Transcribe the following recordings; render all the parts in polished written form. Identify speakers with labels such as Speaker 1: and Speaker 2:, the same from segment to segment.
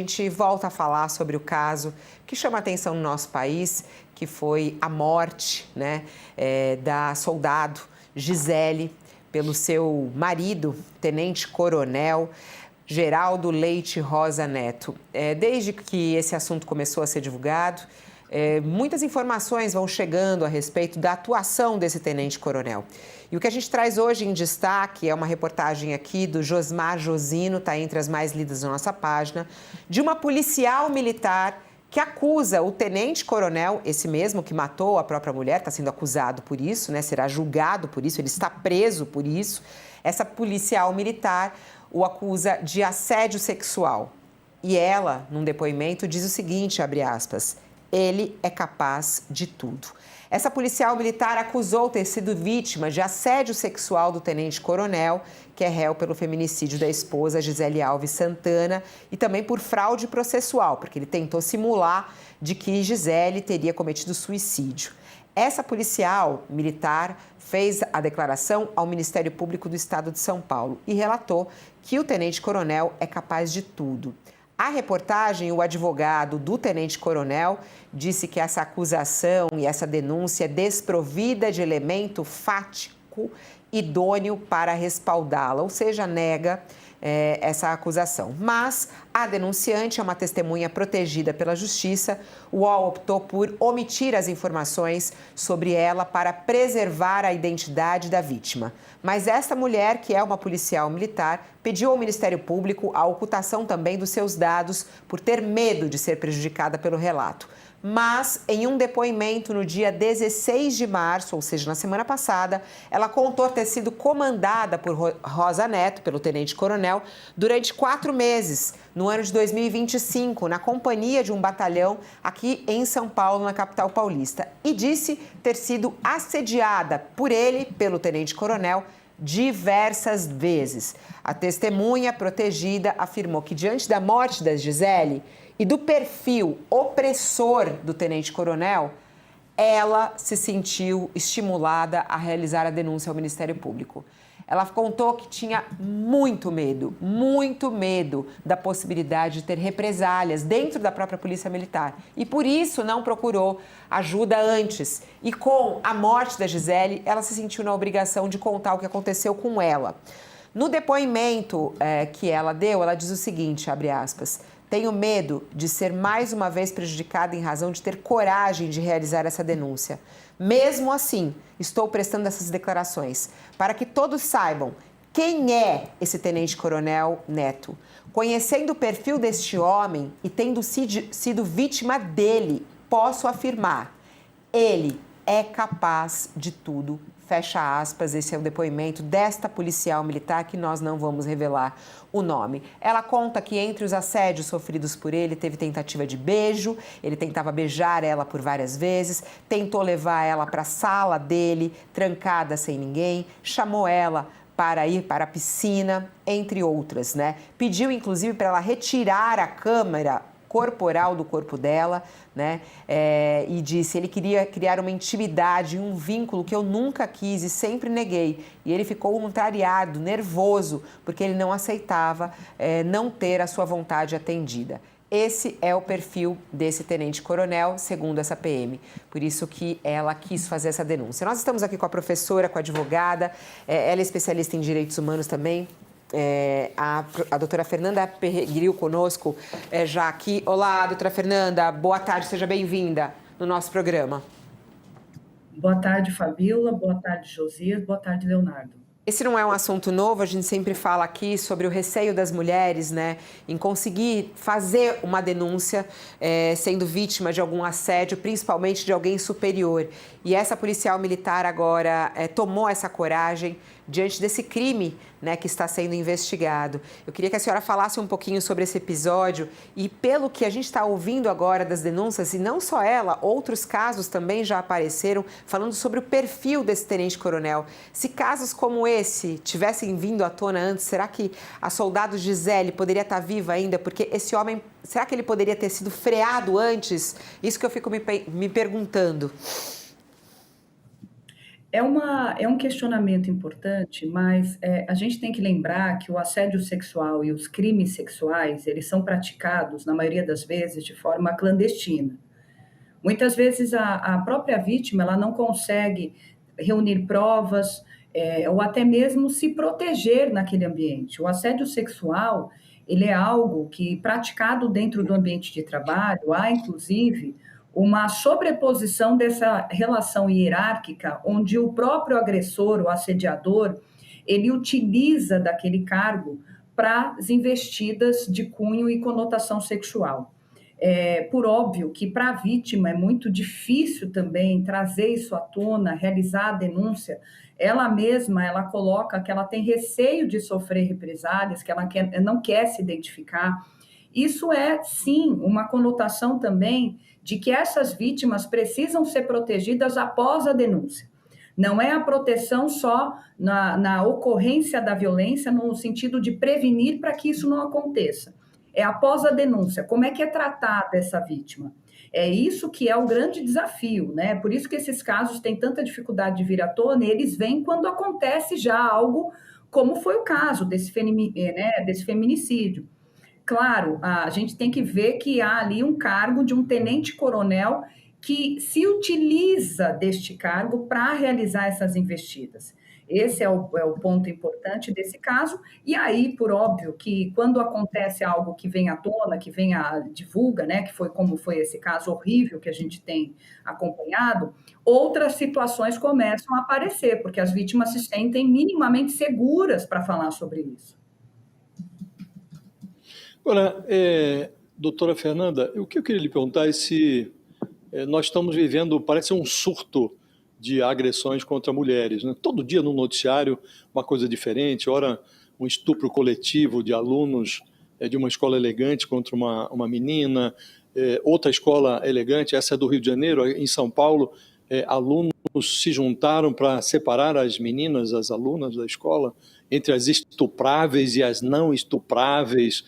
Speaker 1: A gente volta a falar sobre o caso que chama a atenção no nosso país, que foi a morte, da soldado Gisele pelo seu marido, tenente-coronel Geraldo Leite Rosa Neto. Desde que esse assunto começou a ser divulgado, muitas informações vão chegando a respeito da atuação desse tenente-coronel. E o que a gente traz hoje em destaque é uma reportagem aqui do Josmar Josino, está entre as mais lidas na nossa página, de uma policial militar que acusa o tenente-coronel, esse mesmo que matou a própria mulher, está sendo acusado por isso, será julgado por isso, ele está preso por isso. Essa policial militar o acusa de assédio sexual. E ela, num depoimento, diz o seguinte, abre aspas, ele é capaz de tudo. Essa policial militar acusou ter sido vítima de assédio sexual do tenente-coronel, que é réu pelo feminicídio da esposa Gisele Alves Santana e também por fraude processual, porque ele tentou simular de que Gisele teria cometido suicídio. Essa policial militar fez a declaração ao Ministério Público do Estado de São Paulo e relatou que o tenente-coronel é capaz de tudo. A reportagem, o advogado do tenente-coronel disse que essa acusação e essa denúncia é desprovida de elemento fático idôneo para respaldá-la, ou seja, nega essa acusação. Mas a denunciante é uma testemunha protegida pela Justiça. O UOL optou por omitir as informações sobre ela para preservar a identidade da vítima. Mas esta mulher, que é uma policial militar, pediu ao Ministério Público a ocultação também dos seus dados por ter medo de ser prejudicada pelo relato. Mas, em um depoimento no dia 16 de março, ou seja, na semana passada, ela contou ter sido comandada por Rosa Neto, pelo tenente-coronel, durante 4 meses, no ano de 2025, na companhia de um batalhão aqui em São Paulo, na capital paulista. E disse ter sido assediada por ele, pelo tenente-coronel, diversas vezes. A testemunha protegida afirmou que, diante da morte da Gisele e do perfil opressor do tenente-coronel, ela se sentiu estimulada a realizar a denúncia ao Ministério Público. Ela contou que tinha muito medo da possibilidade de ter represálias dentro da própria Polícia Militar. E por isso não procurou ajuda antes. E com a morte da Gisele, ela se sentiu na obrigação de contar o que aconteceu com ela. No depoimento que ela deu, ela diz o seguinte, abre aspas, tenho medo de ser mais uma vez prejudicada em razão de ter coragem de realizar essa denúncia. Mesmo assim, estou prestando essas declarações para que todos saibam quem é esse tenente-coronel Neto. Conhecendo o perfil deste homem e tendo sido vítima dele, posso afirmar, ele é capaz de tudo. Fecha aspas, esse é o depoimento desta policial militar que nós não vamos revelar o nome. Ela conta que entre os assédios sofridos por ele, teve tentativa de beijo, ele tentava beijar ela por várias vezes, tentou levar ela para a sala dele, trancada sem ninguém, chamou ela para ir para a piscina, entre outras, Pediu, inclusive, para ela retirar a câmera corporal do corpo dela, e disse, ele queria criar uma intimidade, um vínculo que eu nunca quis e sempre neguei. E ele ficou contrariado, nervoso, porque ele não aceitava não ter a sua vontade atendida. Esse é o perfil desse tenente-coronel, segundo essa PM. Por isso que ela quis fazer essa denúncia. Nós estamos aqui com a professora, com a advogada, ela é especialista em direitos humanos também, a doutora Fernanda Peregril conosco, já aqui. Olá, doutora Fernanda, boa tarde, seja bem-vinda no nosso programa.
Speaker 2: Boa tarde, Fabíola, boa tarde, Josias, boa tarde, Leonardo.
Speaker 1: Esse não é um assunto novo, a gente sempre fala aqui sobre o receio das mulheres, em conseguir fazer uma denúncia sendo vítima de algum assédio, principalmente de alguém superior. E essa policial militar agora tomou essa coragem diante desse crime, que está sendo investigado. Eu queria que a senhora falasse um pouquinho sobre esse episódio e pelo que a gente está ouvindo agora das denúncias, e não só ela, outros casos também já apareceram, falando sobre o perfil desse tenente-coronel. Se casos como esse tivessem vindo à tona antes, será que a soldado Gisele poderia estar viva ainda? Porque esse homem, será que ele poderia ter sido freado antes? Isso que eu fico me perguntando.
Speaker 2: É um questionamento importante, mas a gente tem que lembrar que o assédio sexual e os crimes sexuais, eles são praticados, na maioria das vezes, de forma clandestina. Muitas vezes a própria vítima ela não consegue reunir provas, ou até mesmo se proteger naquele ambiente. O assédio sexual, ele é algo que, praticado dentro do ambiente de trabalho, há inclusive uma sobreposição dessa relação hierárquica, onde o próprio agressor, o assediador, ele utiliza daquele cargo para as investidas de cunho e conotação sexual. Por óbvio que para a vítima é muito difícil também trazer isso à tona, realizar a denúncia. Ela mesma, ela coloca que ela tem receio de sofrer represálias, que ela não quer se identificar. Isso é, sim, uma conotação também de que essas vítimas precisam ser protegidas após a denúncia. Não é a proteção só na ocorrência da violência, no sentido de prevenir para que isso não aconteça. É após a denúncia, como é que é tratada essa vítima? É isso que é o grande desafio, né? Por isso que esses casos têm tanta dificuldade de vir à tona, e eles vêm quando acontece já algo, como foi o caso desse feminicídio. Claro, a gente tem que ver que há ali um cargo de um tenente-coronel que se utiliza deste cargo para realizar essas investidas. Esse é o ponto importante desse caso. E aí, por óbvio, que quando acontece algo que vem à tona, que vem a divulga, né, que foi como foi esse caso horrível que a gente tem acompanhado, outras situações começam a aparecer, porque as vítimas se sentem minimamente seguras para falar sobre isso.
Speaker 3: Agora, doutora Fernanda, o que eu queria lhe perguntar é se nós estamos vivendo, parece um surto de agressões contra mulheres, né? Todo dia no noticiário uma coisa diferente, ora um estupro coletivo de alunos de uma escola elegante contra uma menina, outra escola elegante, essa é do Rio de Janeiro, em São Paulo, alunos se juntaram para separar as meninas, as alunas da escola, entre as estupráveis e as não estupráveis.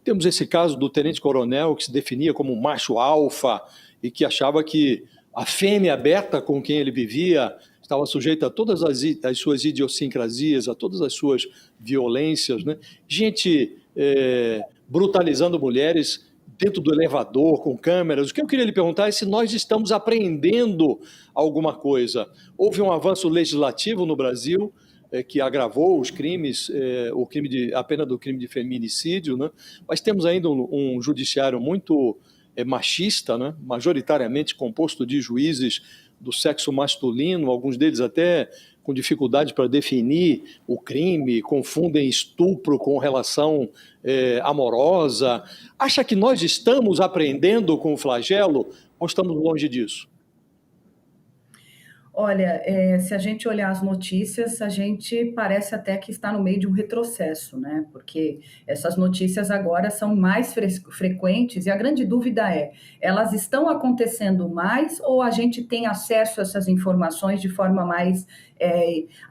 Speaker 3: Temos esse caso do tenente-coronel que se definia como macho alfa e que achava que a fêmea beta com quem ele vivia estava sujeita a todas as suas idiosincrasias, a todas as suas violências, né? Gente brutalizando mulheres dentro do elevador, com câmeras. O que eu queria lhe perguntar é se nós estamos aprendendo alguma coisa. Houve um avanço legislativo no Brasil que agravou os crimes, a pena do crime de feminicídio, né? Mas temos ainda um judiciário muito machista, né? Majoritariamente composto de juízes do sexo masculino, alguns deles até com dificuldade para definir o crime, confundem estupro com relação amorosa. Acha que nós estamos aprendendo com o flagelo ou estamos longe disso?
Speaker 2: Olha, se a gente olhar as notícias, a gente parece até que está no meio de um retrocesso, né? Porque essas notícias agora são mais frequentes e a grande dúvida é, elas estão acontecendo mais ou a gente tem acesso a essas informações de forma mais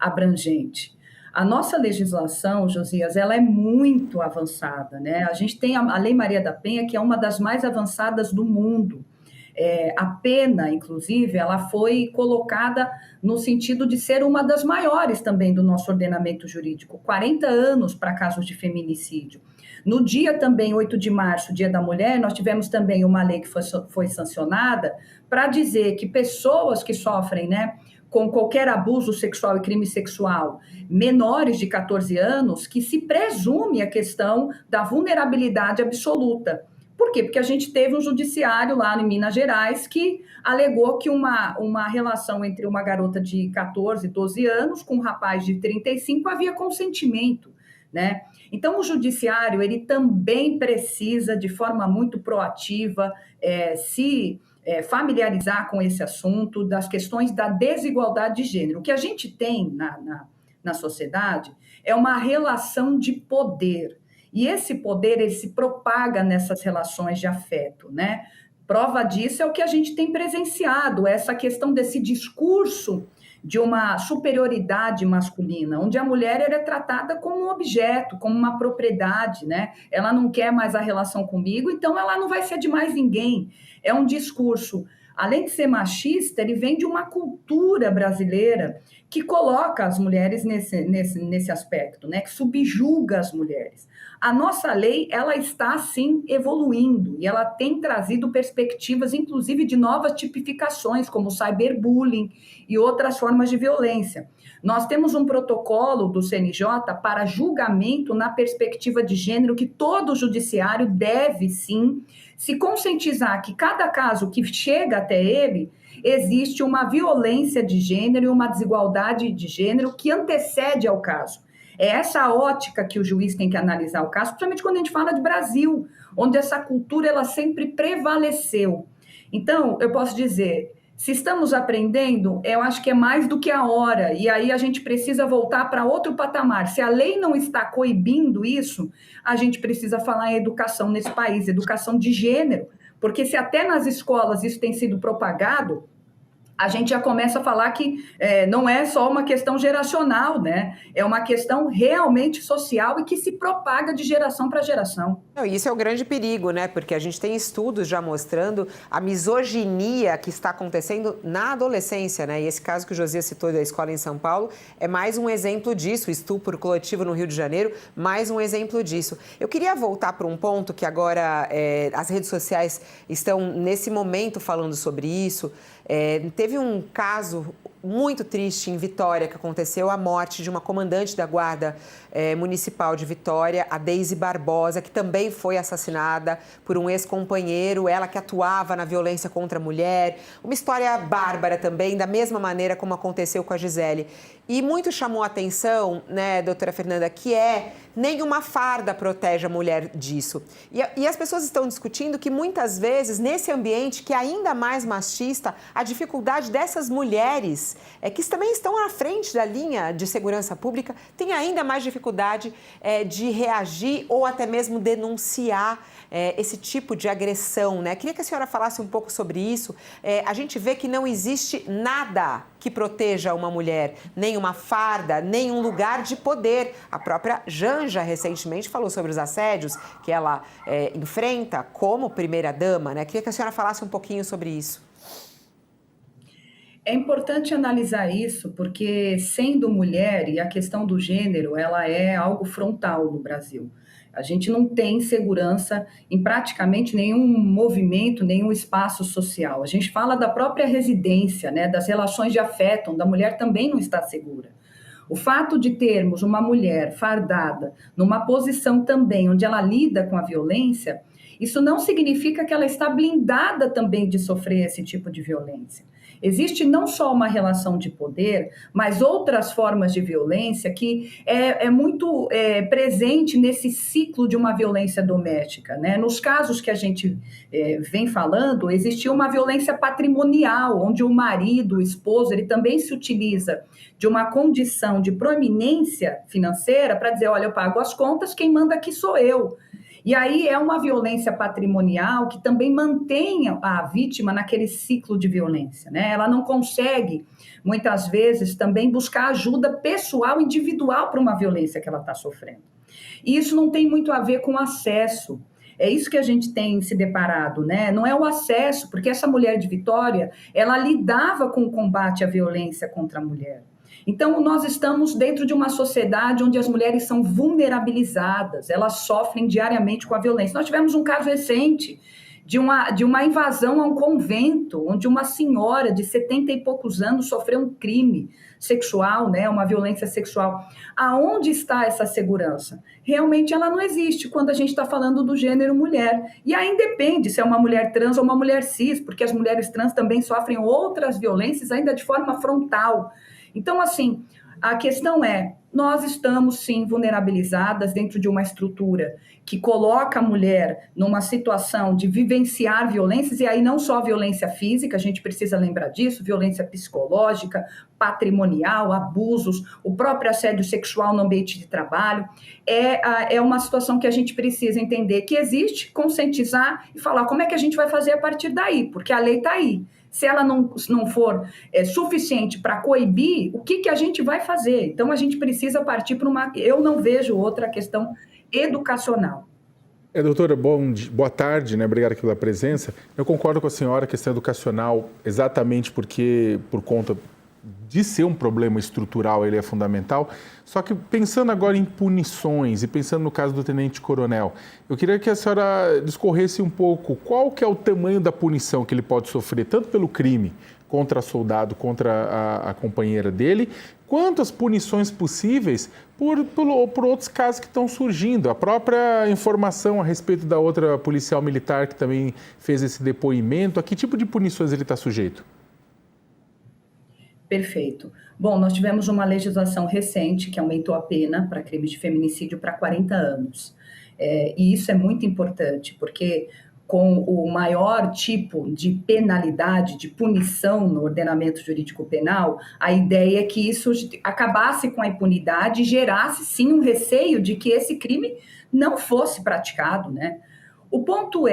Speaker 2: abrangente? A nossa legislação, Josias, ela é muito avançada, né? A gente tem a Lei Maria da Penha, que é uma das mais avançadas do mundo. A pena, inclusive, ela foi colocada no sentido de ser uma das maiores também do nosso ordenamento jurídico, 40 anos para casos de feminicídio. No dia também, 8 de março, Dia da Mulher, nós tivemos também uma lei que foi sancionada para dizer que pessoas que sofrem, né, com qualquer abuso sexual e crime sexual, menores de 14 anos, que se presume a questão da vulnerabilidade absoluta. Por quê? Porque a gente teve um judiciário lá em Minas Gerais que alegou que uma relação entre uma garota de 14, 12 anos com um rapaz de 35 havia consentimento, né? Então, o judiciário, ele também precisa, de forma muito proativa, se familiarizar com esse assunto, das questões da desigualdade de gênero. O que a gente tem na sociedade é uma relação de poder. E esse poder, ele se propaga nessas relações de afeto, né? Prova disso é o que a gente tem presenciado, essa questão desse discurso de uma superioridade masculina, onde a mulher é tratada como um objeto, como uma propriedade, né? Ela não quer mais a relação comigo, então ela não vai ser de mais ninguém. É um discurso além de ser machista, ele vem de uma cultura brasileira que coloca as mulheres nesse aspecto, né? Que subjuga as mulheres. A nossa lei, ela está, sim, evoluindo e ela tem trazido perspectivas, inclusive, de novas tipificações, como o cyberbullying e outras formas de violência. Nós temos um protocolo do CNJ para julgamento na perspectiva de gênero que todo judiciário deve, sim, se conscientizar que cada caso que chega até ele existe uma violência de gênero e uma desigualdade de gênero que antecede ao caso. É essa ótica que o juiz tem que analisar o caso, principalmente quando a gente fala de Brasil, onde essa cultura ela sempre prevaleceu. Então, eu posso dizer, se estamos aprendendo, eu acho que é mais do que a hora, e aí a gente precisa voltar para outro patamar. Se a lei não está coibindo isso, a gente precisa falar em educação nesse país, educação de gênero, porque se até nas escolas isso tem sido propagado, a gente já começa a falar que não é só uma questão geracional, né? É uma questão realmente social e que se propaga de geração para geração.
Speaker 1: Não, isso é o grande perigo, né? Porque a gente tem estudos já mostrando a misoginia que está acontecendo na adolescência, né? E esse caso que o Josias citou da escola em São Paulo é mais um exemplo disso. Estupro coletivo no Rio de Janeiro, mais um exemplo disso. Eu queria voltar para um ponto que agora as redes sociais estão nesse momento falando sobre isso. Teve um caso muito triste em Vitória, que aconteceu a morte de uma comandante da Guarda Municipal de Vitória, a Deise Barbosa, que também foi assassinada por um ex-companheiro, ela que atuava na violência contra a mulher. Uma história bárbara também, da mesma maneira como aconteceu com a Gisele. E muito chamou a atenção, né, doutora Fernanda, que nenhuma farda protege a mulher disso. E as pessoas estão discutindo que muitas vezes, nesse ambiente que é ainda mais machista, a dificuldade dessas mulheres, que também estão à frente da linha de segurança pública, tem ainda mais dificuldade de reagir ou até mesmo denunciar esse tipo de agressão, né? Queria que a senhora falasse um pouco sobre isso. A gente vê que não existe nada que proteja uma mulher, nem uma farda, nem um lugar de poder. A própria Janja, recentemente, falou sobre os assédios que ela enfrenta como primeira-dama, né? Queria que a senhora falasse um pouquinho sobre isso.
Speaker 2: É importante analisar isso, porque sendo mulher, e a questão do gênero, ela é algo frontal no Brasil. A gente não tem segurança em praticamente nenhum movimento, nenhum espaço social. A gente fala da própria residência, né, das relações de afeto, onde a mulher também não está segura. O fato de termos uma mulher fardada numa posição também onde ela lida com a violência, isso não significa que ela está blindada também de sofrer esse tipo de violência. Existe não só uma relação de poder, mas outras formas de violência que é muito presente nesse ciclo de uma violência doméstica, né? Nos casos que a gente vem falando, existia uma violência patrimonial, onde o marido, o esposo, ele também se utiliza de uma condição de proeminência financeira para dizer, olha, eu pago as contas, quem manda aqui sou eu. E aí é uma violência patrimonial que também mantém a vítima naquele ciclo de violência, né? Ela não consegue, muitas vezes, também buscar ajuda pessoal, individual para uma violência que ela está sofrendo. E isso não tem muito a ver com acesso. É isso que a gente tem se deparado, né? Não é o acesso, porque essa mulher de Vitória, ela lidava com o combate à violência contra a mulher. Então, nós estamos dentro de uma sociedade onde as mulheres são vulnerabilizadas, elas sofrem diariamente com a violência. Nós tivemos um caso recente de uma invasão a um convento, onde uma senhora de 70 e poucos anos sofreu um crime sexual, né, uma violência sexual. Aonde está essa segurança? Realmente ela não existe quando a gente está falando do gênero mulher. E aí depende se é uma mulher trans ou uma mulher cis, porque as mulheres trans também sofrem outras violências ainda de forma frontal. Então, assim, a questão é, nós estamos, sim, vulnerabilizadas dentro de uma estrutura que coloca a mulher numa situação de vivenciar violências, e aí não só violência física, a gente precisa lembrar disso, violência psicológica, patrimonial, abusos, o próprio assédio sexual no ambiente de trabalho. É uma situação que a gente precisa entender que existe, conscientizar e falar como é que a gente vai fazer a partir daí, porque a lei está aí. Se ela não for suficiente para coibir, o que a gente vai fazer? Então, a gente precisa partir para uma... Eu não vejo outra questão educacional.
Speaker 4: Doutora, boa tarde, né? Obrigado aqui pela presença. Eu concordo com a senhora, a questão educacional, exatamente porque, por conta de ser um problema estrutural, ele é fundamental. Só que pensando agora em punições e pensando no caso do tenente-coronel, eu queria que a senhora discorresse um pouco qual que é o tamanho da punição que ele pode sofrer, tanto pelo crime contra soldado, contra a companheira dele, quanto as punições possíveis por outros casos que estão surgindo. A própria informação a respeito da outra policial militar que também fez esse depoimento, a que tipo de punições ele está sujeito?
Speaker 2: Perfeito. Bom, nós tivemos uma legislação recente que aumentou a pena para crimes de feminicídio para 40 anos. E isso é muito importante, porque com o maior tipo de penalidade, de punição no ordenamento jurídico penal, a ideia é que isso acabasse com a impunidade e gerasse, sim, um receio de que esse crime não fosse praticado, né? O ponto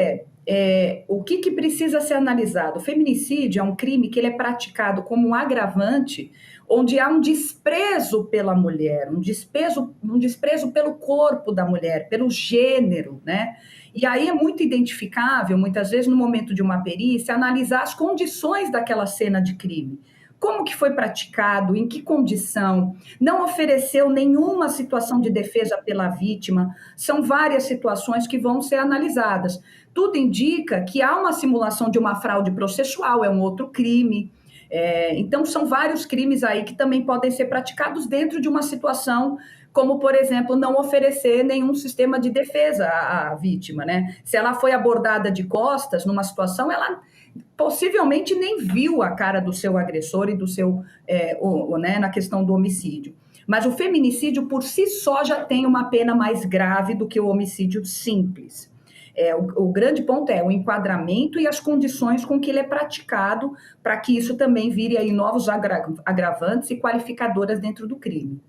Speaker 2: o que precisa ser analisado? O feminicídio é um crime que ele é praticado como um agravante, onde há um desprezo pela mulher, um desprezo pelo corpo da mulher, pelo gênero, né? E aí é muito identificável, muitas vezes, no momento de uma perícia, analisar as condições daquela cena de crime. Como que foi praticado, em que condição, não ofereceu nenhuma situação de defesa pela vítima, são várias situações que vão ser analisadas. Tudo indica que há uma simulação de uma fraude processual, é um outro crime. Então, são vários crimes aí que também podem ser praticados dentro de uma situação como, por exemplo, não oferecer nenhum sistema de defesa à vítima, né? Se ela foi abordada de costas numa situação, ela possivelmente nem viu a cara do seu agressor e do seu, né, na questão do homicídio. Mas o feminicídio, por si só, já tem uma pena mais grave do que o homicídio simples. O grande ponto é o enquadramento e as condições com que ele é praticado, para que isso também vire aí novos agravantes e qualificadoras dentro do crime.